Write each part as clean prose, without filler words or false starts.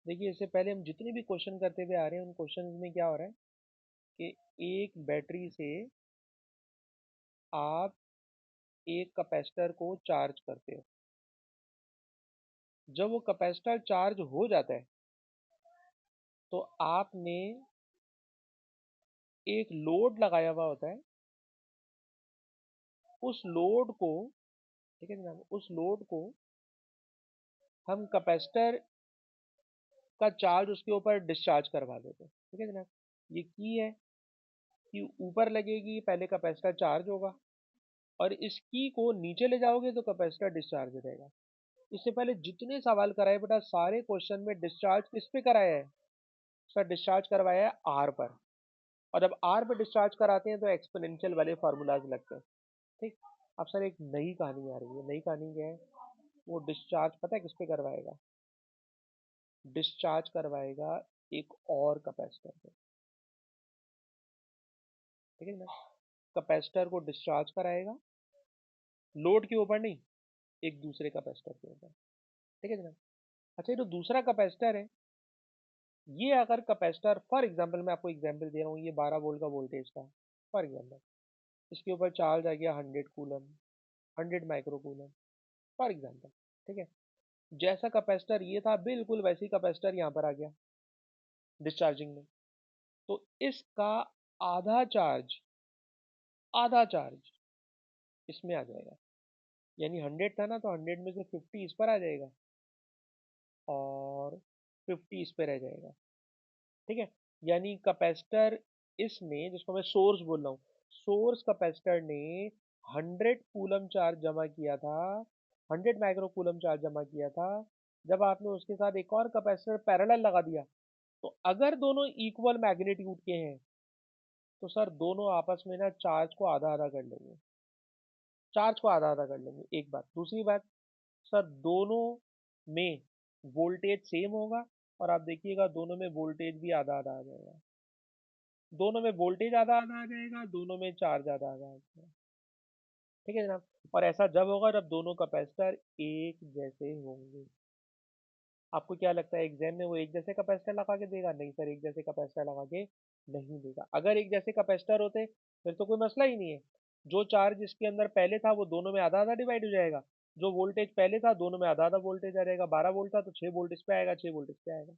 देखिए इससे पहले हम जितने भी क्वेश्चन करते हुए आ रहे हैं उन क्वेश्चन में क्या हो रहा है कि एक बैटरी से आप एक कैपेसिटर को चार्ज करते हो। जब वो कैपेसिटर चार्ज हो जाता है तो आपने एक लोड लगाया हुआ होता है। उस लोड को, ठीक है जनाब, उस लोड को हम कैपेसिटर का चार्ज उसके ऊपर डिस्चार्ज करवा देते हैं। ठीक है जनाब, ये की है कि ऊपर लगेगी, पहले कैपेसिटर चार्ज होगा और इस की को नीचे ले जाओगे तो कैपेसिटर डिस्चार्ज हो जाएगा। इससे पहले जितने सवाल कराए बेटा सारे क्वेश्चन में डिस्चार्ज किस पे कराया है? सर डिस्चार्ज करवाया है आर पर। और जब आर पर डिस्चार्ज कराते हैं तो एक्सपोनेंशियल वाले फार्मूलाज लगते हैं। ठीक। अब सर एक नई कहानी आ रही है। नई कहानी क्या है? वो डिस्चार्ज पता है किस पे करवाएगा? डिस्चार्ज करवाएगा एक और कैपेसिटर पे। ठीक है ना, कैपेसिटर को डिस्चार्ज कराएगा लोड के ऊपर नहीं, एक दूसरे कैपेसिटर के ऊपर। ठीक है जनाब। अच्छा, ये जो दूसरा कैपेसिटर है, ये अगर कैपेसिटर फॉर एग्जांपल, मैं आपको एग्जांपल दे रहा हूँ, ये 12 वोल्ट का वोल्टेज था फॉर एग्जांपल, इसके ऊपर चार्ज आ गया 100 coulomb, 100 micro coulomb for example. ठीक है, जैसा कैपेसिटर ये था बिल्कुल वैसे ही कैपेसिटर यहाँ पर आ गया डिस्चार्जिंग में। तो इसका आधा चार्ज, आधा चार्ज इसमें आ जाएगा। यानी 100 था ना, तो 100 में से 50 इस पर आ जाएगा और 50 इस पे रह जाएगा। ठीक है, यानी कैपेसिटर इसमें, जिसको मैं सोर्स बोल रहा हूँ, सोर्स कैपेसिटर ने 100 कूलम चार्ज जमा किया था, 100 माइक्रो कूलम चार्ज जमा किया था। जब आपने उसके साथ एक और कैपेसिटर पैरेलल लगा दिया, तो अगर दोनों इक्वल मैग्नीट्यूड के हैं तो सर दोनों आपस में ना चार्ज को आधा आधा कर लेंगे। चार्ज को आधा आधा कर लेंगे, एक बात। दूसरी बात, सर दोनों में वोल्टेज सेम होगा और आप देखिएगा दोनों में वोल्टेज भी आधा आधा आ जाएगा। दोनों में वोल्टेज आधा आधा आ जाएगा, दोनों में चार्ज आधा आधा आ जाएगा। ठीक है जनाब। और ऐसा जब होगा जब दोनों कैपेसिटर एक जैसे होंगे। आपको क्या लगता है एग्जाम में वो एक जैसे कैपेसिटर लगा के देगा? नहीं सर, एक जैसे कैपेसिटर लगा के नहीं देगा। अगर एक जैसे कैपेसिटर होते फिर तो कोई मसला ही नहीं है। जो चार्ज इसके अंदर पहले था वो दोनों में आधा आधा डिवाइड हो जाएगा। जो वोल्टेज पहले था दोनों में आधा आधा वोल्टेज आ जाएगा। 12 वोल्ट था तो 6 वोल्ट इस पे आएगा, 6 वोल्ट इस पे आएगा।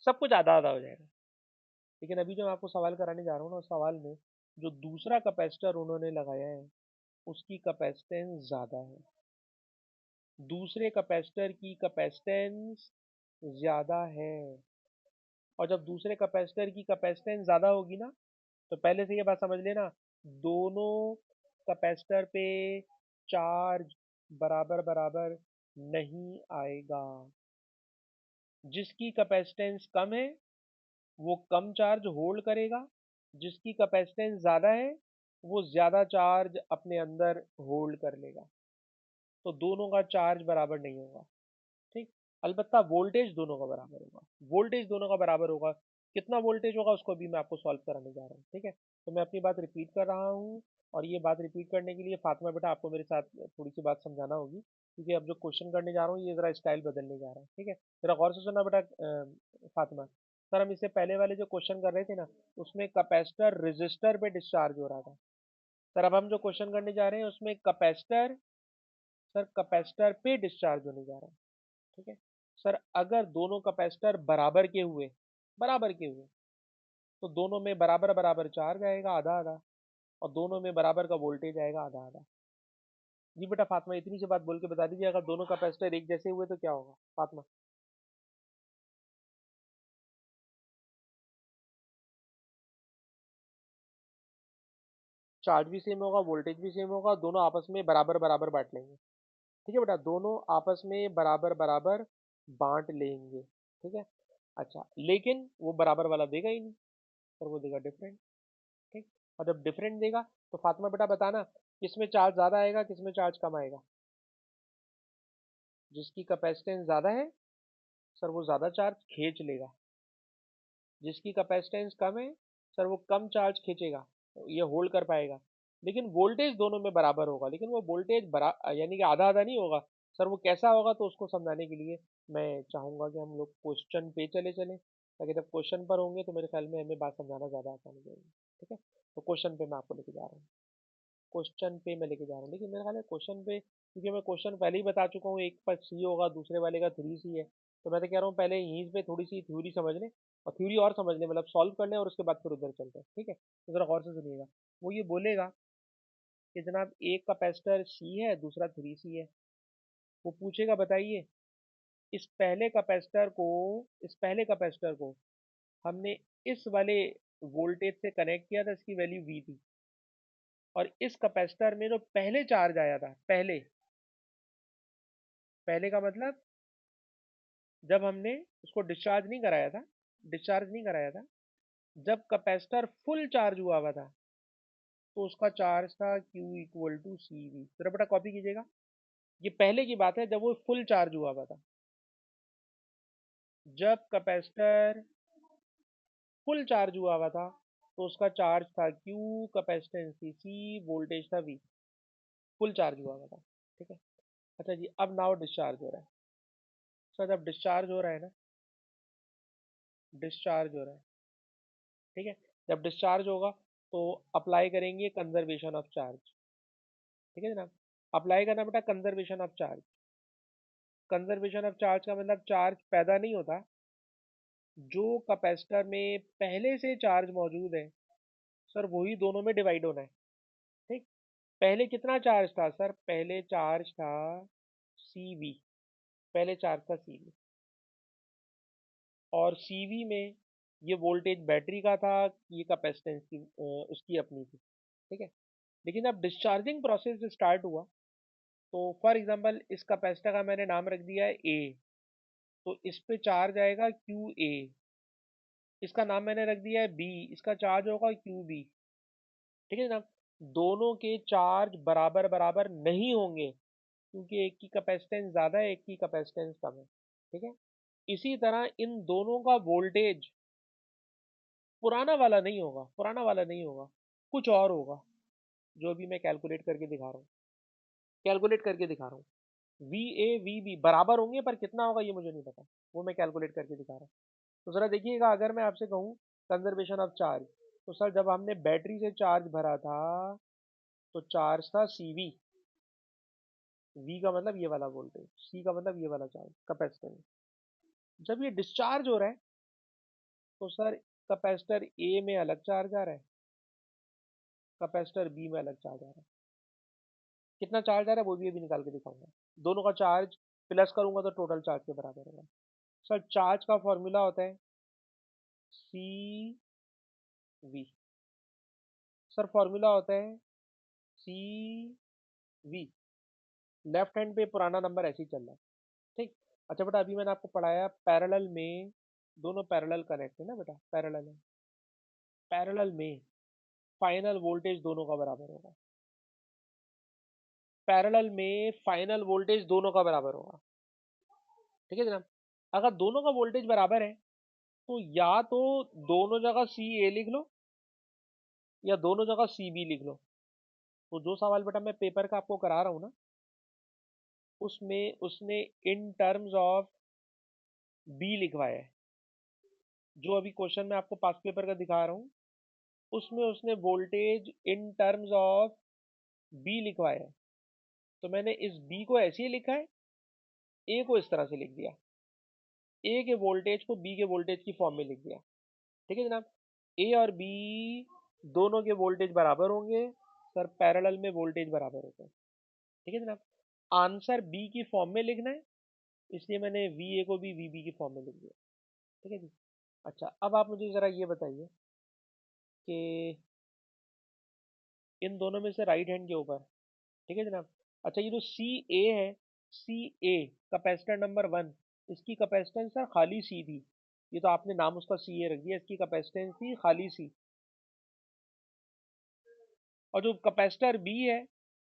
सब कुछ आधा आधा हो जाएगा। लेकिन अभी जो मैं आपको सवाल कराने जा रहा हूँ ना, उस सवाल में जो दूसरा कैपेसिटर उन्होंने लगाया है उसकी कैपेसिटेंस ज़्यादा है। दूसरे कैपेसिटर की कैपेसिटेंस ज़्यादा है। और जब दूसरे कैपेसिटर की कैपेसिटेंस ज़्यादा होगी ना, तो पहले से ये बात समझ लेना, दोनों कैपेसिटर पे चार्ज बराबर बराबर नहीं आएगा। जिसकी कैपेसिटेंस कम है वो कम चार्ज होल्ड करेगा, जिसकी कैपेसिटेंस ज़्यादा है वो ज़्यादा चार्ज अपने अंदर होल्ड कर लेगा। तो दोनों का चार्ज बराबर नहीं होगा। ठीक। अलबत्ता वोल्टेज दोनों का बराबर होगा। वोल्टेज दोनों का बराबर होगा। कितना वोल्टेज होगा उसको भी मैं आपको सॉल्व कराने जा रहा हूँ। ठीक है, तो मैं अपनी बात रिपीट कर रहा हूँ और ये बात रिपीट करने के लिए फातिमा बेटा आपको मेरे साथ थोड़ी सी बात समझाना होगी, क्योंकि अब जो क्वेश्चन करने जा रहा हूँ ये जरा स्टाइल बदलने जा रहा है। ठीक है, जरा गौर से सुनना बेटा। फातिमा, सर हम इससे पहले वाले जो क्वेश्चन कर रहे थे ना, उसमें कैपेसिटर रेजिस्टर पे डिस्चार्ज हो रहा था। सर अब हम जो क्वेश्चन करने जा रहे हैं उसमें कैपेसिटर, सर कैपेसिटर पे डिस्चार्ज होने जा रहा है। ठीक है सर, अगर दोनों कैपेसिटर बराबर के हुए, बराबर के हुए, तो दोनों में बराबर बराबर चार्ज आएगा आधा आधा और दोनों में बराबर का वोल्टेज आएगा आधा आधा। जी बेटा फातिमा, इतनी सी बात बोल के बता दीजिए, अगर दोनों कैपेसिटर एक जैसे हुए तो क्या होगा फातिमा? चार्ज भी सेम होगा, वोल्टेज भी सेम होगा, दोनों आपस में बराबर बराबर बांट लेंगे। ठीक है बेटा, दोनों आपस में बराबर बराबर बांट लेंगे। ठीक है। अच्छा, लेकिन वो बराबर वाला देगा ही नहीं, पर वो देगा डिफरेंट। ठीक। और जब डिफरेंट देगा तो फातिमा बेटा बताना किसमें चार्ज ज्यादा आएगा किसमें चार्ज कम आएगा? जिसकी कैपेसिटेंस ज्यादा है सर वो ज्यादा चार्ज खींच लेगा। जिसकी कैपेसिटेंस कम है सर वो कम चार्ज खींचेगा, ये होल्ड कर पाएगा। लेकिन वोल्टेज दोनों में बराबर होगा, लेकिन वो वोल्टेज बरा यानी कि आधा आधा नहीं होगा। सर वो कैसा होगा, तो उसको समझाने के लिए मैं चाहूंगा कि हम लोग क्वेश्चन पे चले चलें, ताकि जब क्वेश्चन पर होंगे तो मेरे ख्याल में हमें बात समझाना ज़्यादा आसान हो जाएगी। ठीक है, तो क्वेश्चन पे मैं आपको लेके जा रहा हूँ। क्वेश्चन पे मैं लेके जा रहा हूँ, लेकिन मेरे ख्याल है क्वेश्चन पे, क्योंकि मैं क्वेश्चन पहले ही बता चुका हूँ, एक पर सी होगा, दूसरे वाले का 3C है, तो मैं तो कह रहा हूँ पहले यहीं पे थोड़ी सी थ्योरी समझ लें, और थ्योरी और समझ लें, मतलब सॉल्व कर लें, और उसके बाद फिर उधर चलते हैं। ठीक है, तो जरा गौर से सुनिएगा। वो ये बोलेगा कि जनाब एक कैपेसिटर सी है, दूसरा 3C है। वो पूछेगा बताइए, इस पहले कैपेसिटर को हमने इस वाले वोल्टेज से कनेक्ट किया था, इसकी वैल्यू V थी, और इस कैपेसिटर में जो पहले चार्ज आया था, पहले पहले का मतलब जब हमने उसको डिस्चार्ज नहीं कराया था, जब कैपेसिटर फुल चार्ज हुआ हुआ था, तो उसका चार्ज था Q equal to C V. जरा बेटा कॉपी कीजिएगा, ये पहले की बात है जब वो फुल चार्ज हुआ हुआ था। जब कैपेसिटर फुल चार्ज हुआ हुआ था, तो उसका चार्ज था Q, कैपेसिटेंस थी C, वोल्टेज था V। फुल चार्ज हुआ हुआ था। ठीक है, अच्छा जी, अब नाउ डिस्चार्ज हो रहा है। सर जब डिस्चार्ज हो रहा है ना, डिस्चार्ज हो रहा है, ठीक है, जब डिस्चार्ज होगा तो अप्लाई करेंगे कंजर्वेशन ऑफ चार्ज। ठीक है जनाब, अप्लाई करना बेटा conservation of charge. Conservation of charge का मतलब चार्ज पैदा नहीं होता, जो कैपेसिटर में पहले से चार्ज मौजूद है सर वही दोनों में डिवाइड होना है। ठीक, पहले कितना चार्ज था सर, पहले चार्ज था CV, पहले चार्ज था CV, और CV में ये वोल्टेज बैटरी का था, ये कैपेसिटेंस की उसकी अपनी थी। ठीक है, लेकिन अब डिस्चार्जिंग प्रोसेस स्टार्ट हुआ, तो फॉर एग्जांपल इस कैपेसिटर का मैंने नाम रख दिया है A, तो इस पे चार्ज आएगा QA। इसका नाम मैंने रख दिया है B, इसका चार्ज होगा QB। ठीक है ना, दोनों के चार्ज बराबर बराबर नहीं होंगे, क्योंकि एक की कैपेसिटेंस ज़्यादा है, एक की कैपेसिटेंस कम है। ठीक है, इसी तरह इन दोनों का वोल्टेज पुराना वाला नहीं होगा, कुछ और होगा, जो भी मैं कैलकुलेट करके दिखा रहा हूँ, कैलकुलेट करके दिखा रहा हूँ। वी ए वी बी बराबर होंगे, पर कितना होगा ये मुझे नहीं पता, वो मैं कैलकुलेट करके दिखा रहा हूँ। तो ज़रा देखिएगा, अगर मैं आपसे कहूँ कंजर्वेशन ऑफ चार्ज, तो सर जब हमने बैटरी से चार्ज भरा था, तो चार्ज था CV। V का मतलब ये वाला वोल्टेज, C का मतलब ये वाला चार्ज कैपेसिटेंस। जब ये डिस्चार्ज हो रहा है, तो सर कैपेसिटर A में अलग चार्ज आ रहा है, कैपेसिटर B में अलग चार्ज आ रहा है। कितना चार्ज आ रहा है वो भी अभी निकाल के दिखाऊंगा। दोनों का चार्ज प्लस करूंगा तो टोटल चार्ज के बराबर होगा। सर चार्ज का फॉर्मूला होता है CV। सर फॉर्मूला होता है CV। लेफ्ट हैंड पे पुराना नंबर ऐसे ही चल रहा है। ठीक, अच्छा बेटा, अभी मैंने आपको पढ़ाया पैरेलल में, दोनों पैरेलल कनेक्ट है ना बेटा, पैरेलल है, पैरेलल में फाइनल वोल्टेज दोनों का बराबर होगा, पैरेलल में फाइनल वोल्टेज दोनों का बराबर होगा। ठीक है जनाब, अगर दोनों का वोल्टेज बराबर है, तो या तो दोनों जगह CA लिख लो, या दोनों जगह CB लिख लो। तो जो सवाल बेटा मैं पेपर का आपको करा रहा हूँ ना, उसमें उसने इन टर्म्स ऑफ B लिखवाया है। जो अभी क्वेश्चन मैं आपको पास पेपर का दिखा रहा हूँ, उसमें उसने voltage in terms of B लिखवाया है। तो मैंने इस B को ऐसे ही लिखा है, A को इस तरह से लिख दिया, A के वोल्टेज को B के वोल्टेज की फॉर्म में लिख दिया। ठीक है जनाब, A और B दोनों के वोल्टेज बराबर होंगे, सर पैरेलल में वोल्टेज बराबर होते हैं। ठीक है जनाब, आंसर B की फॉर्म में लिखना है, इसलिए मैंने VA को भी VB की फॉर्म में लिख दिया। ठीक है जी, अच्छा अब आप मुझे ज़रा ये बताइए कि इन दोनों में से राइट हैंड के ऊपर, ठीक है जनाब, अच्छा ये जो CA है, CA कैपेसिटर नंबर 1, इसकी कैपेसिटेंस सर खाली C थी, ये तो आपने नाम उसका CA रख दिया, इसकी कैपेसिटेंस थी खाली C। और जो कैपेसिटर B है,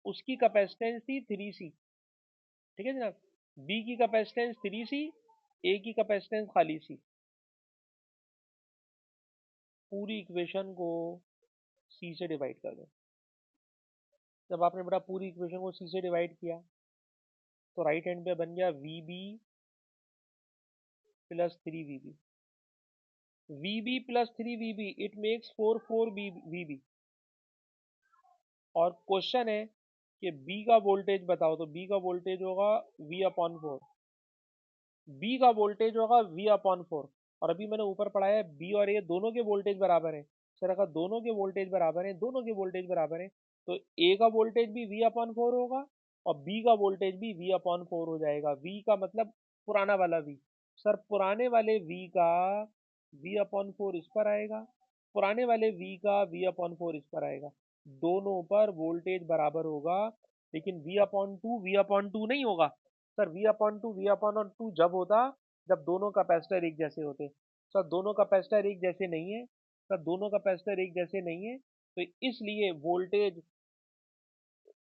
उसकी कैपेसिटेंस थी 3C। ठीक है जनाब, B की कैपेसिटेंस 3C, A की कैपेसिटेंस खाली C। पूरी इक्वेशन को C से डिवाइड कर दो। जब आपने बेटा पूरी इक्वेशन को C से डिवाइड किया, तो राइट हैंड पे बन गया VB plus 3VB, VB plus 3VB, it makes 4 VB। और क्वेश्चन है कि B का वोल्टेज बताओ, तो B का वोल्टेज होगा V/4, बी का वोल्टेज होगा V/4। और अभी मैंने ऊपर पढ़ाया है बी और ए दोनों के वोल्टेज बराबर है। सर अगर दोनों के वोल्टेज बराबर है, दोनों के वोल्टेज बराबर है, तो ए का वोल्टेज भी V/4 होगा और बी का वोल्टेज भी V/4 हो जाएगा। V का मतलब पुराना वाला V। सर पुराने वाले V का V/4 इस पर आएगा, पुराने वाले V का V/4 इस पर आएगा। दोनों पर वोल्टेज बराबर होगा, लेकिन V/2 नहीं होगा। सर V/2 जब होता जब दोनों कैपेसिटर एक जैसे होते। सर दोनों कैपेसिटर एक जैसे नहीं है, सर दोनों कैपेसिटर एक जैसे नहीं है, तो इसलिए वोल्टेज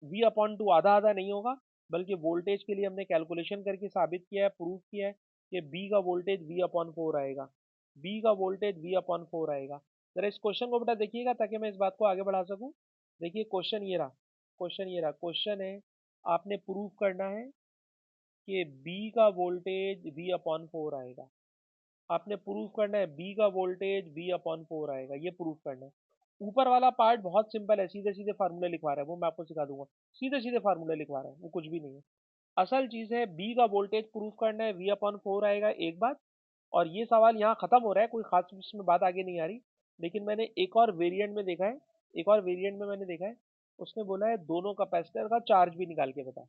V/2 आधा आधा नहीं होगा, बल्कि वोल्टेज के लिए हमने कैलकुलेशन करके साबित किया है, प्रूव किया है कि बी का वोल्टेज V/4 आएगा, बी का वोल्टेज V/4 आएगा। जरा इस क्वेश्चन को बेटा देखिएगा ताकि मैं इस बात को आगे बढ़ा सकूं। देखिए क्वेश्चन ये रहा, क्वेश्चन ये रहा, क्वेश्चन है आपने प्रूव करना है कि B का वोल्टेज V/4 आएगा। आपने प्रूव करना है B का वोल्टेज V/4 आएगा, ये प्रूव करना है। ऊपर वाला पार्ट बहुत सिंपल है, सीधे सीधे फार्मूले लिखवा रहा है, वो मैं आपको सिखा दूंगा। सीधे सीधे फार्मूले लिखवा रहा है, वो कुछ भी नहीं है। असल चीज है B का वोल्टेज प्रूव करना है, V/4 आएगा, एक बात। और ये सवाल यहाँ खत्म हो रहा है, कोई खास इसमें बात आगे नहीं आ रही। लेकिन मैंने एक और वेरिएंट में देखा है, एक और वेरिएंट में मैंने देखा है, उसने बोला है दोनों कैपेसिटर का चार्ज भी निकाल के बता,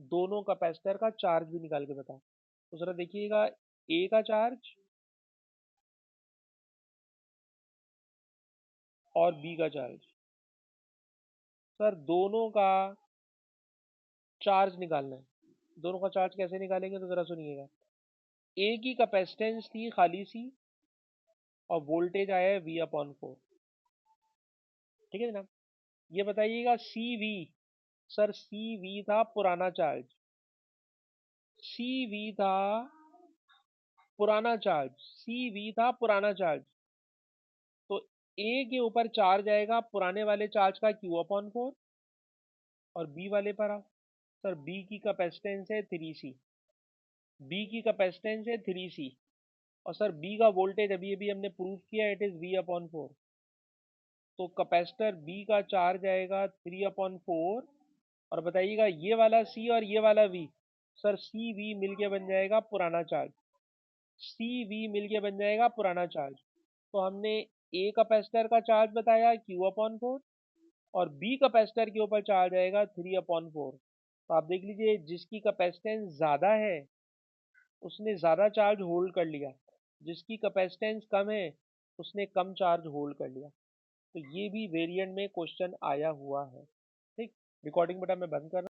दोनों कैपेसिटर का चार्ज भी निकाल के बता। तो जरा देखिएगा, ए का चार्ज और बी का चार्ज, सर दोनों का चार्ज निकालना है। दोनों का चार्ज कैसे निकालेंगे, तो जरा सुनिएगा। ए की कैपेसिटेंस थी खाली सी और वोल्टेज आया है V/4, ठीक है जनाब। ये बताइएगा सी वी, सर सी वी था पुराना चार्ज, सी वी था पुराना चार्ज, सी वी था पुराना चार्ज। तो ए के ऊपर चार्ज आएगा पुराने वाले चार्ज का Q/4, और बी वाले पर आओ। सर बी की कैपेसिटेंस है 3C, बी की कैपेसिटेंस है 3C, और सर बी का वोल्टेज अभी अभी हमने प्रूव किया, इट इज V/4। तो कैपेसिटर बी का चार्ज आएगा 3/4। और बताइएगा ये वाला सी और ये वाला वी, सर सी वी मिलके बन जाएगा पुराना चार्ज, सी वी मिलके बन जाएगा पुराना चार्ज। तो हमने ए कैपेसिटर का चार्ज बताया Q/4, और बी कैपेसिटर के ऊपर चार्ज आएगा 3/4। तो आप देख लीजिए, जिसकी कैपेसिटेंस ज़्यादा है उसने ज़्यादा चार्ज होल्ड कर लिया, जिसकी कैपेसिटेंस कम है उसने कम चार्ज होल्ड कर लिया। तो ये भी वेरिएंट में क्वेश्चन आया हुआ है। ठीक, रिकॉर्डिंग बेटा मैं बंद कर रहा हूँ।